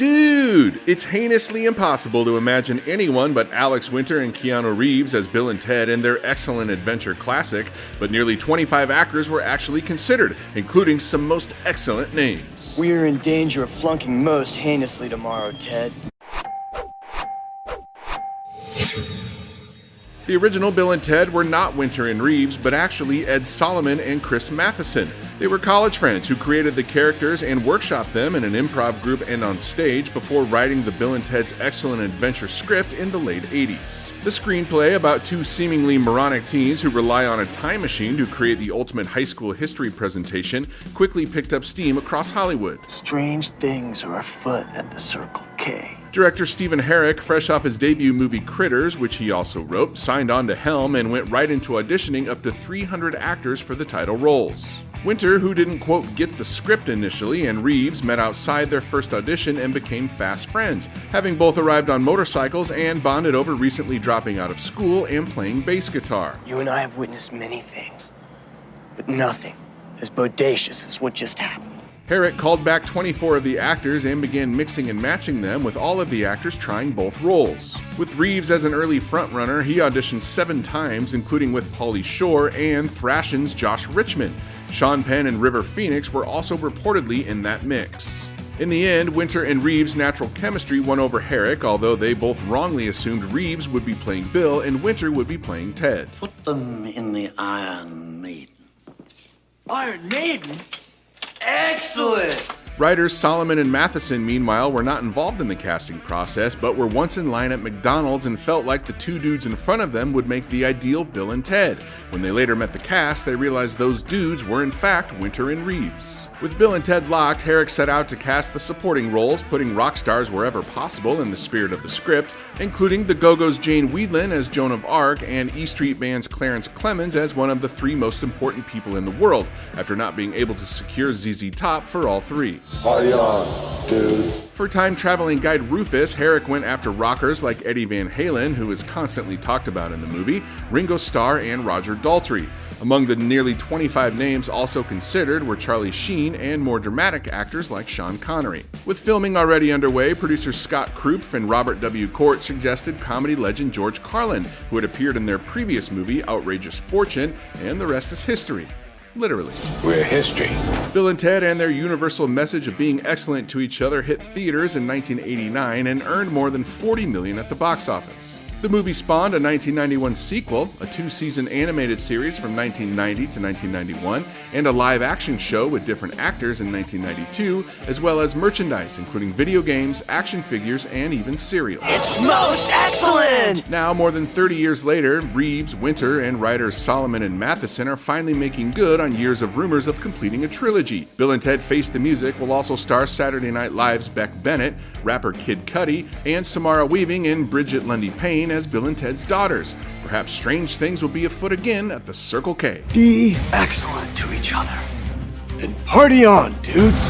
Dude, it's heinously impossible to imagine anyone but Alex Winter and Keanu Reeves as Bill and Ted in their excellent adventure classic, but nearly 25 actors were actually considered, including some most excellent names. We're in danger of flunking most heinously tomorrow, Ted. The original Bill and Ted were not Winter and Reeves, but actually Ed Solomon and Chris Matheson. They were college friends who created the characters and workshopped them in an improv group and on stage before writing the Bill and Ted's Excellent Adventure script in the late 80s. The screenplay, about two seemingly moronic teens who rely on a time machine to create the ultimate high school history presentation, quickly picked up steam across Hollywood. Strange things are afoot at the Circle K. Director Stephen Herek, fresh off his debut movie Critters, which he also wrote, signed on to helm and went right into auditioning up to 300 actors for the title roles. Winter, who didn't quote get the script initially, and Reeves met outside their first audition and became fast friends, having both arrived on motorcycles and bonded over recently dropping out of school and playing bass guitar. You and I have witnessed many things, but nothing as bodacious as what just happened. Herek called back 24 of the actors and began mixing and matching them, with all of the actors trying both roles. With Reeves as an early frontrunner, he auditioned 7 times, including with Pauly Shore and Thrashin's Josh Richmond. Sean Penn and River Phoenix were also reportedly in that mix. In the end, Winter and Reeves' natural chemistry won over Herek, although they both wrongly assumed Reeves would be playing Bill and Winter would be playing Ted. Put them in the Iron Maiden. Iron Maiden? Excellent! Writers Solomon and Matheson, meanwhile, were not involved in the casting process, but were once in line at McDonald's and felt like the two dudes in front of them would make the ideal Bill and Ted. When they later met the cast, they realized those dudes were in fact Winter and Reeves. With Bill and Ted locked, Herek set out to cast the supporting roles, putting rock stars wherever possible in the spirit of the script, including the Go-Go's Jane Wiedlin as Joan of Arc and E Street Band's Clarence Clemens as one of the 3 most important people in the world, after not being able to secure ZZ Top for all 3. Party on, dude. For time-traveling guide Rufus, Herek went after rockers like Eddie Van Halen, who is constantly talked about in the movie, Ringo Starr, and Roger Daltrey. Among the nearly 25 names also considered were Charlie Sheen and more dramatic actors like Sean Connery. With filming already underway, producers Scott Krupf and Robert W. Court suggested comedy legend George Carlin, who had appeared in their previous movie Outrageous Fortune, and the rest is history. Literally. We're history. Bill and Ted and their universal message of being excellent to each other hit theaters in 1989 and earned more than $40 million at the box office. The movie spawned a 1991 sequel, a 2-season animated series from 1990 to 1991, and a live-action show with different actors in 1992, as well as merchandise, including video games, action figures, and even cereal. It's most excellent! Now, more than 30 years later, Reeves, Winter, and writers Solomon and Matheson are finally making good on years of rumors of completing a trilogy. Bill and Ted Face the Music will also star Saturday Night Live's Beck Bennett, rapper Kid Cudi, and Samara Weaving and Bridget Lundy Payne as Bill and Ted's daughters. Perhaps strange things will be afoot again at the Circle K. Be excellent to each other. And party on, dudes!